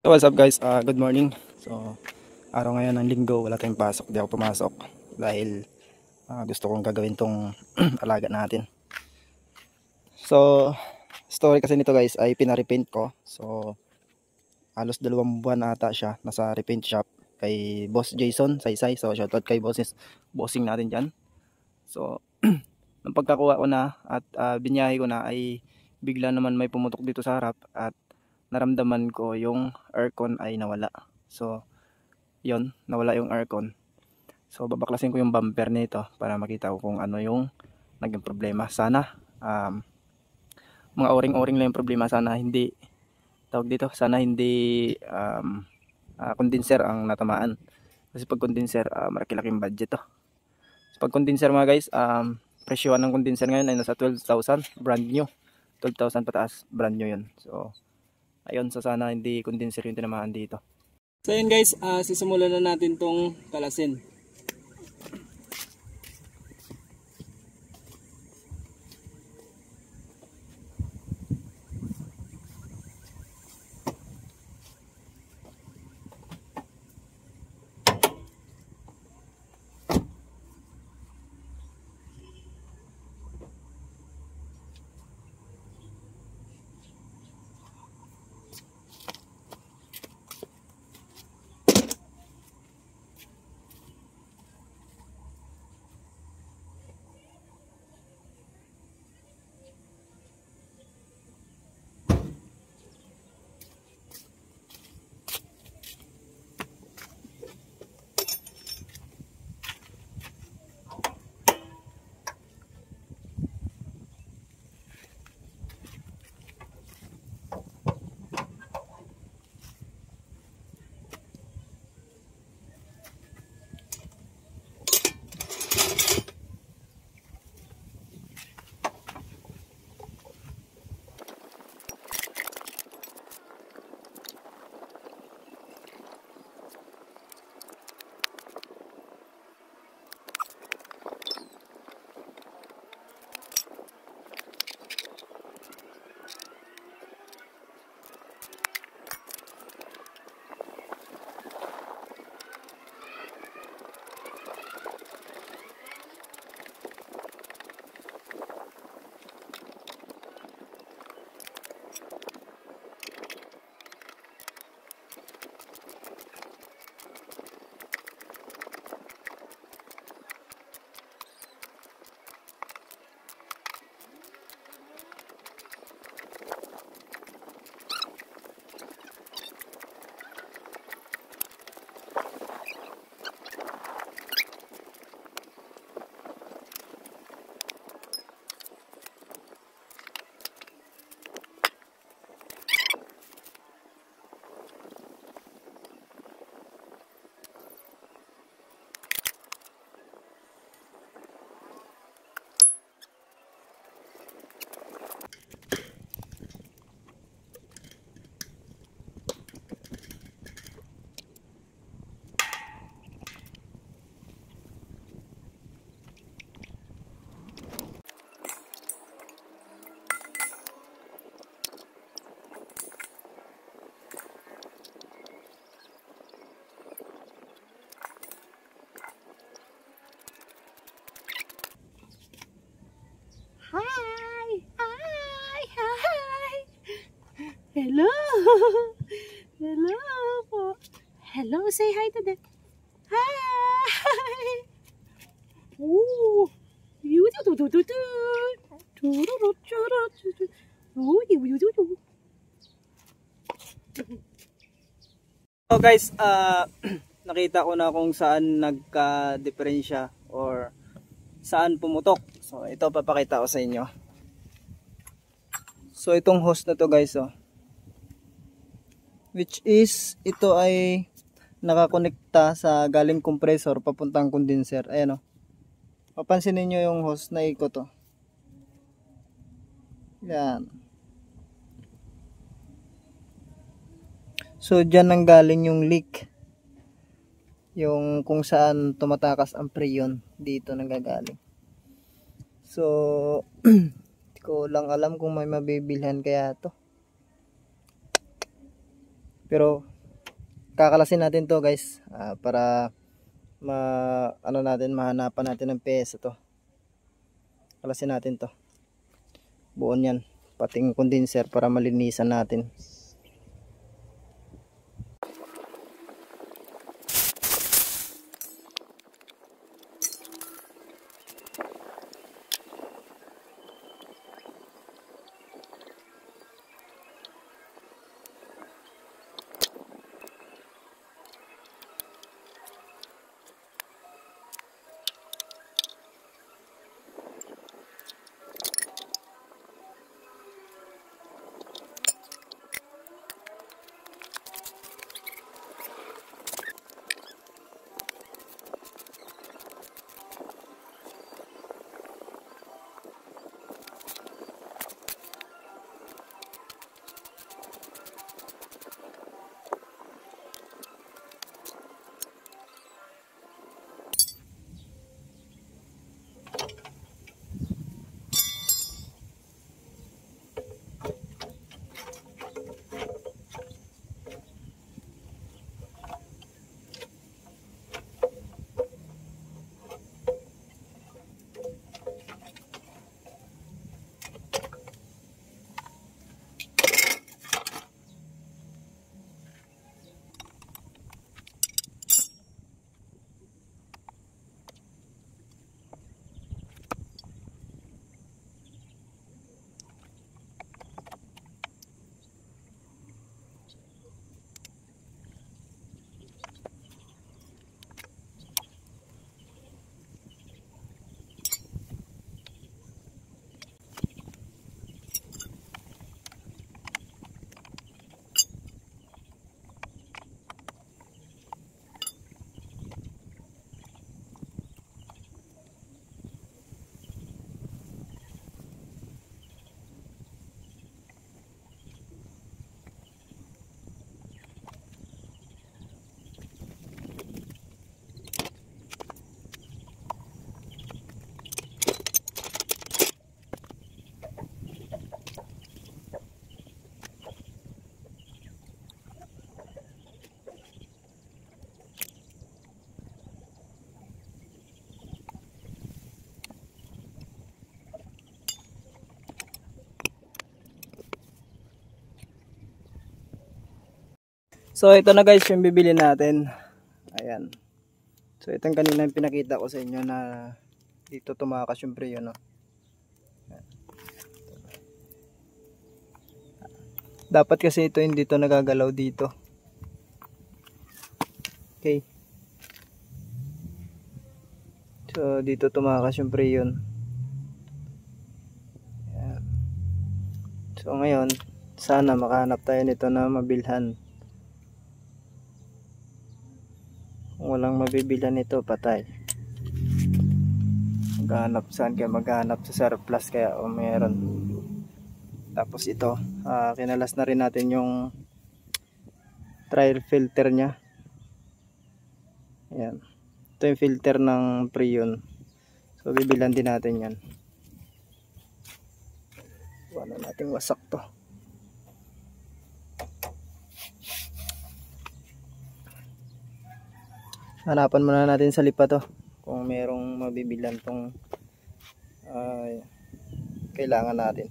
So what's up guys, good morning. So araw ngayon ng linggo, wala tayong pasok, di ako pumasok dahil gusto kong gagawin tong alaga natin. So story kasi nito guys ay pinarepaint ko. So halos 2 buwan ata siya nasa repaint shop kay Boss Jason Saysay. So shoutout kay bossing natin dyan. So nung pagkakuha ko na at binyahe ko na ay bigla naman may pumutok dito sa harap at naramdaman ko yung aircon ay nawala. So yon, nawala yung aircon. So babaklasin ko yung bumper nito para makita ko kung ano yung naging problema. Sana mga oring-oring lang yung problema. Sana hindi sana hindi condenser ang natamaan. Kasi pag condenser, malaki-laking budget to. So, pag condenser mga guys, presyo ng condenser ngayon ay nasa 12,000 brand new. 12,000 pataas, brand new yun. So ayun, so sana hindi condenser yung tinamaan dito. So yun guys, sisimulan na natin tong kalasin. Hi! Hi! Hi! Hello! Hello po! Hello! Say hi to them! Hi! Ooh! So guys, nakita ko na kung saan nagka-diferensya or saan pumutok. So ito papakita ko sa inyo. So itong hose na to guys, which is ito ay nakakonekta sa galing compressor papuntang condenser. Ayan Papansin niyo yung hose na ikot Yan. So dyan nang galing yung leak. Yung kung saan tumatakas ang preyon, dito nanggagaling. So hindi ko lang alam kung may mabibilhan kaya to. Pero kakalasin natin to guys, para mahanapan natin ng PS to. Kalasin natin to. Buon yan, pating condenser para malinisan natin. So ito na guys yung bibili natin. Ayan. So itong kanina yung pinakita ko sa inyo na dito tumakas yung preo, no. Dapat kasi ito hindi to nagagalaw dito. Okay. So dito tumakas yung preyon. Ayan. So ngayon sana makahanap tayo nito na mabilhan. Kung walang mabibilhan nito, patay. Maghanap saan kaya maghanap sa surplus kaya o meron. Tapos ito, kinalas na rin natin yung trial filter nya. Ayan. Ito yung filter ng preyon. So bibilhan din natin yan. Wala nating wasak to. Hanapan muna natin sa lipa to kung merong mabibilan tong kailangan natin.